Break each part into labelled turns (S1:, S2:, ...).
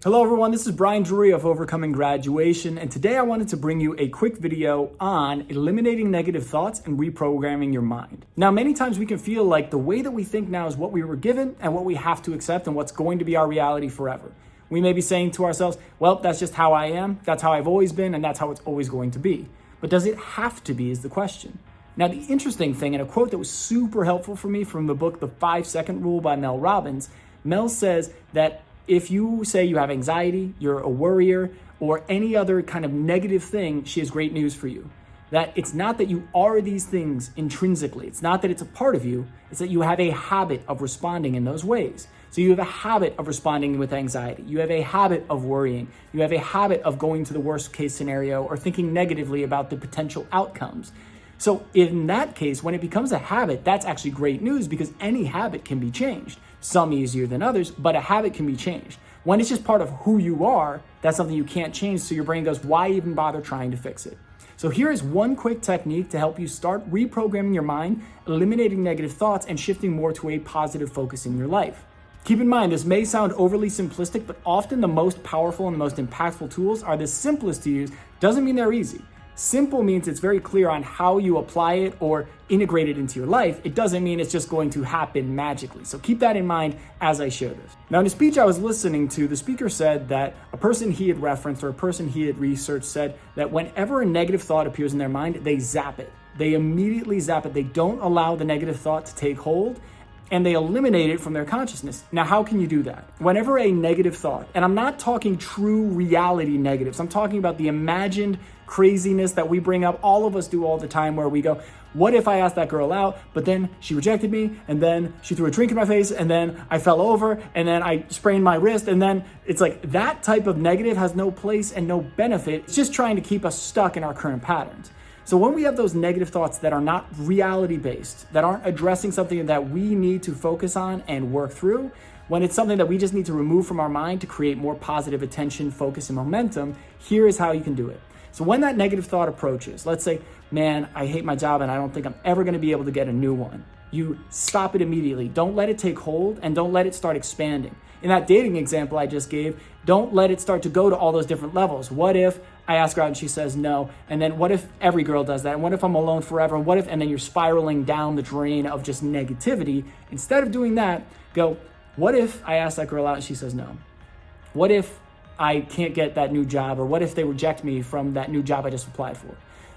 S1: Hello everyone, this is Brian Drury of Overcoming Graduation, and today I wanted to bring you a quick video on eliminating negative thoughts and reprogramming your mind. Now, many times we can feel like the way that we think now is what we were given and what we have to accept and what's going to be our reality forever. We may be saying to ourselves, well, that's just how I am, that's how I've always been, and that's how it's always going to be. But does it have to be is the question. Now, the interesting thing, and a quote that was super helpful for me from the book, The 5-Second Rule by Mel Robbins, Mel says that if you say you have anxiety, you're a worrier, or any other kind of negative thing, she has great news for you. That it's not that you are these things intrinsically. It's not that it's a part of you. It's that you have a habit of responding in those ways. So you have a habit of responding with anxiety. You have a habit of worrying. You have a habit of going to the worst case scenario or thinking negatively about the potential outcomes. So in that case, when it becomes a habit, that's actually great news because any habit can be changed. Some easier than others, but a habit can be changed. When it's just part of who you are, that's something you can't change. So your brain goes, why even bother trying to fix it? So here is one quick technique to help you start reprogramming your mind, eliminating negative thoughts, and shifting more to a positive focus in your life. Keep in mind, this may sound overly simplistic, but often the most powerful and the most impactful tools are the simplest to use. Doesn't mean they're easy. Simple means it's very clear on how you apply it or integrate it into your life. It doesn't mean it's just going to happen magically. So keep that in mind as I share this. Now, in a speech I was listening to, the speaker said that a person he had referenced or a person he had researched said that whenever a negative thought appears in their mind, they zap it. They immediately zap it. They don't allow the negative thought to take hold, and they eliminate it from their consciousness. Now, how can you do that? Whenever a negative thought, and I'm not talking true reality negatives, I'm talking about the imagined craziness that we bring up, all of us do all the time, where we go, what if I asked that girl out, but then she rejected me, and then she threw a drink in my face, and then I fell over, and then I sprained my wrist, and then it's like that type of negative has no place and no benefit. It's just trying to keep us stuck in our current patterns. So when we have those negative thoughts that are not reality-based, that aren't addressing something that we need to focus on and work through, when it's something that we just need to remove from our mind to create more positive attention, focus, and momentum, here is how you can do it. So when that negative thought approaches, let's say, man, I hate my job and I don't think I'm ever going to be able to get a new one. You stop it immediately. Don't let it take hold and don't let it start expanding. In that dating example I just gave, don't let it start to go to all those different levels. What if I ask her out and she says no? And then what if every girl does that? And what if I'm alone forever? And what if, and then you're spiraling down the drain of just negativity. Instead of doing that, go, what if I ask that girl out and she says no? What if I can't get that new job? Or what if they reject me from that new job I just applied for?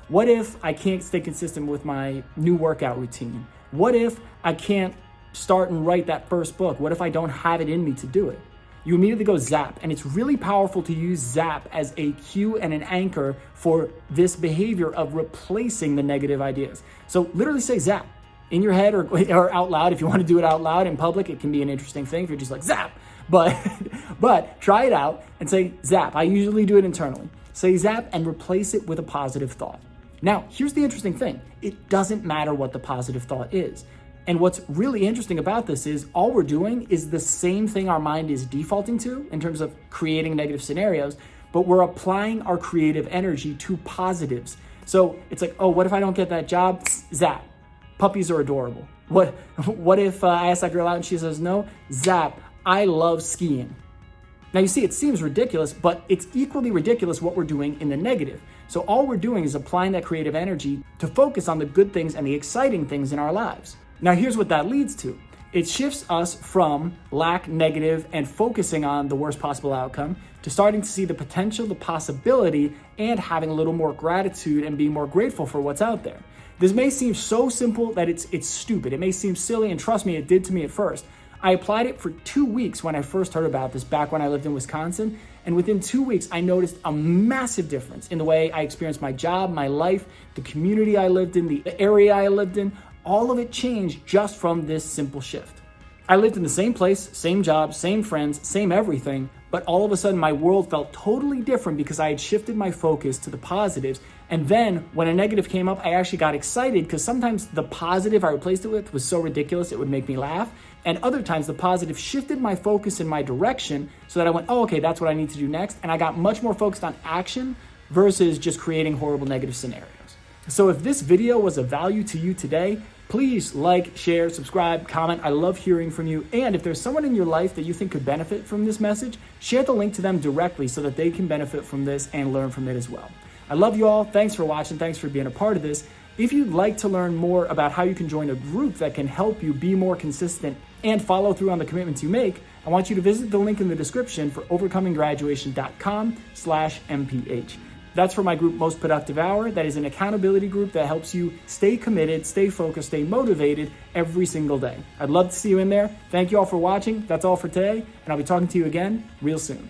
S1: What if I can't stay consistent with my new workout routine? What if I can't start and write that first book? What if I don't have it in me to do it? You immediately go zap, and it's really powerful to use zap as a cue and an anchor for this behavior of replacing the negative ideas. So literally say zap in your head or out loud. If you want to do it out loud in public, it can be an interesting thing if you're just like zap, but try it out and say zap. I usually do it internally. Say zap and replace it with a positive thought. Now, here's the interesting thing. It doesn't matter what the positive thought is. And what's really interesting about this is all we're doing is the same thing our mind is defaulting to in terms of creating negative scenarios, but we're applying our creative energy to positives. So it's like, oh, what if I don't get that job? Zap. Puppies are adorable. What if I ask that girl out and she says no? Zap. I love skiing. Now you see, it seems ridiculous, but it's equally ridiculous what we're doing in the negative. So all we're doing is applying that creative energy to focus on the good things and the exciting things in our lives. Now here's what that leads to. It shifts us from lack, negative, and focusing on the worst possible outcome to starting to see the potential, the possibility, and having a little more gratitude and being more grateful for what's out there. This may seem so simple that it's stupid. It may seem silly, and trust me, it did to me at first. I applied it for 2 weeks when I first heard about this back when I lived in Wisconsin. And within 2 weeks, I noticed a massive difference in the way I experienced my job, my life, the community I lived in, the area I lived in. All of it changed just from this simple shift. I lived in the same place, same job, same friends, same everything, but all of a sudden my world felt totally different because I had shifted my focus to the positives. And then when a negative came up, I actually got excited because sometimes the positive I replaced it with was so ridiculous it would make me laugh. And other times the positive shifted my focus in my direction so that I went, oh, okay, that's what I need to do next. And I got much more focused on action versus just creating horrible negative scenarios. So if this video was of value to you today, Please like, share, subscribe, comment. I love hearing from you. And if there's someone in your life that you think could benefit from this message, share the link to them directly so that they can benefit from this and learn from it as well. I love you all. Thanks for watching. Thanks for being a part of this. If you'd like to learn more about how you can join a group that can help you be more consistent and follow through on the commitments you make, I want you to visit the link in the description for overcominggraduation.com/MPH. That's for my group, Most Productive Hour. That is an accountability group that helps you stay committed, stay focused, stay motivated every single day. I'd love to see you in there. Thank you all for watching. That's all for today, and I'll be talking to you again real soon.